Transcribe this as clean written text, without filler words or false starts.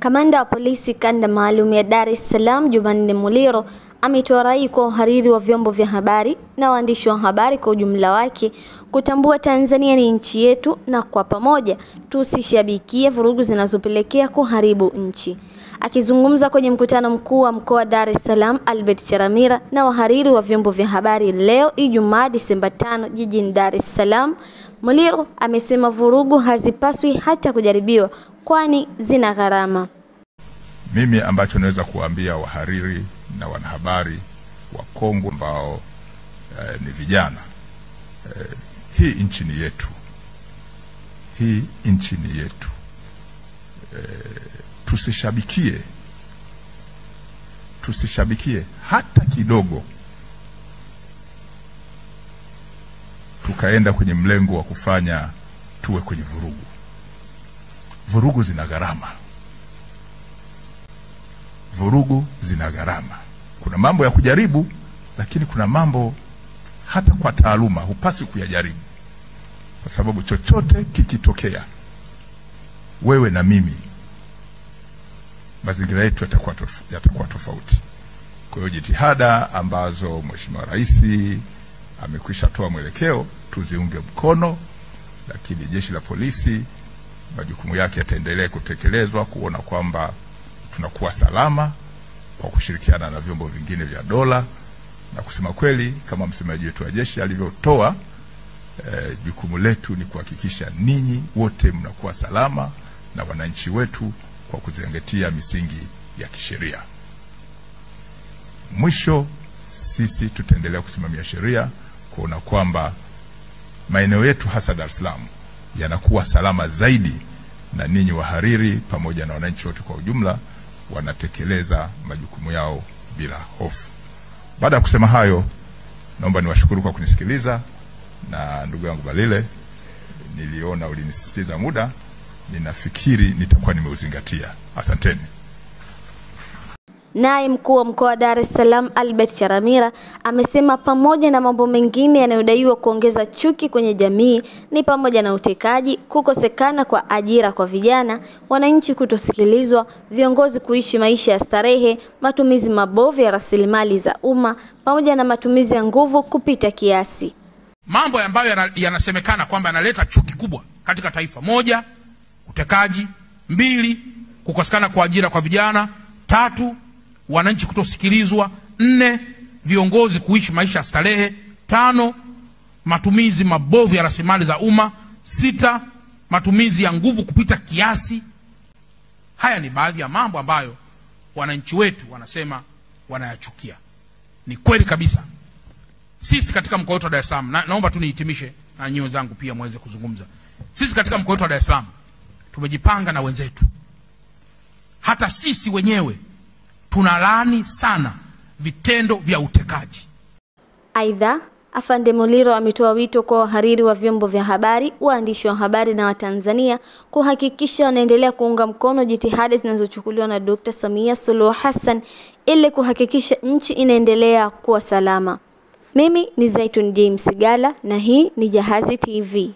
Kamanda wa polisi kanda maalum ya Dar es Salaam Jumanne Muliro ametoa rai kwa uhariri wa vyombo vya habari na waandishi wa habari kwa ujumla wake kutambua Tanzania ni nchi yetu na kwa pamoja tusishabikie vurugu zinazopelekea kuharibu nchi. Akizungumza kwenye mkutano mkuu wa mkoa wa Dar es Salaam Albert Charamira na wahariri wa vyombo vya habari leo Ijumaa Disemba 5 jijini Dar es Salaam, Muliro amesema vurugu hazipaswi hata kujaribiwa kwani zina gharama. Mimi ambacho naweza kuambia wahariri na wanahabari wa Kongo ambao ni vijana, hii nchi ni yetu. Hii nchi ni yetu. Tusishabikie hata kidogo tukaenda kwenye mlengo wa kufanya tuwe kwenye vurugu. Vurugu zina gharama. Vurugu zina gharama. Kuna mambo ya kujaribu, lakini kuna mambo hata kwa taaluma hupaswi kuyajaribu. Kwa sababu chochote kikitokea, wewe na mimi, mazingira yetu yatakuwa tofauti. Kwa hiyo jitihada ambazo Mheshimiwa Rais amekwisha toa mwelekeo tuziunge mkono, lakini jeshi la polisi majukumu yake yataendelea kutekelezwa kuona kwamba tunakuwa salama kwa kushirikiana na vyombo vingine vya dola. Na kusema kweli, kama msemaji wetu wa jeshi alivyotoa, jukumu letu ni kuhakikisha ninyi wote mnakuwa salama na wananchi wetu kwa kuzingatia misingi ya kisheria. Mwisho, sisi tutaendelea kusimamia sheria kuona kwamba maeneo yetu hasa Dar es Salaam yanakuwa salama zaidi, na ninyi wahariri pamoja na wananchi wote kwa ujumla wanatekeleza majukumu yao bila hofu. Baada ya kusema hayo, naomba niwashukuru kwa kunisikiliza, na ndugu yangu Balile, niliona ulinisisitiza muda, ninafikiri nitakuwa nimeuzingatia. Asanteni. Naye mkuu wa mkoa wa Dar es Salaam Albert Charamira amesema pamoja na mambo mengine yanayodaiwa kuongeza chuki kwenye jamii ni pamoja na utekaji, kukosekana kwa ajira kwa vijana, wananchi kutosikilizwa, viongozi kuishi maisha ya starehe, matumizi mabovu ya rasilimali za umma pamoja na matumizi ya nguvu kupita kiasi. Mambo ambayo yanasemekana kwamba yanaleta chuki kubwa katika taifa: 1, utekaji; 2, kukosekana kwa ajira kwa vijana; 3, wananchi kutosikilizwa; 4, viongozi kuishi maisha ya starehe; 5, matumizi mabovu ya rasilimali za umma; 6, matumizi ya nguvu kupita kiasi. Haya ni baadhi ya mambo ambayo wananchi wetu wanasema wanayachukia. Ni kweli kabisa. Sisi katika mkoa wetu wa Dar es Salaam, naomba tu nihitimishe na nyinyi wenzangu pia muweze kuzungumza. Sisi katika mkoa wetu wa Dar es Salaam tumejipanga na wenzetu. Hata sisi wenyewe tunalaani sana vitendo vya utekaji. Aidha, Afande Muliro ametoa wito kwa wahariri wa vyombo vya habari, waandishi wa habari na Watanzania kuhakikisha wanaendelea kuunga mkono jitihada zinazochukuliwa na Dr. Samia Suluhu Hassan ili kuhakikisha nchi inaendelea kuwa salama. Mimi ni Zaitun James Gala na hii ni Jahazi TV.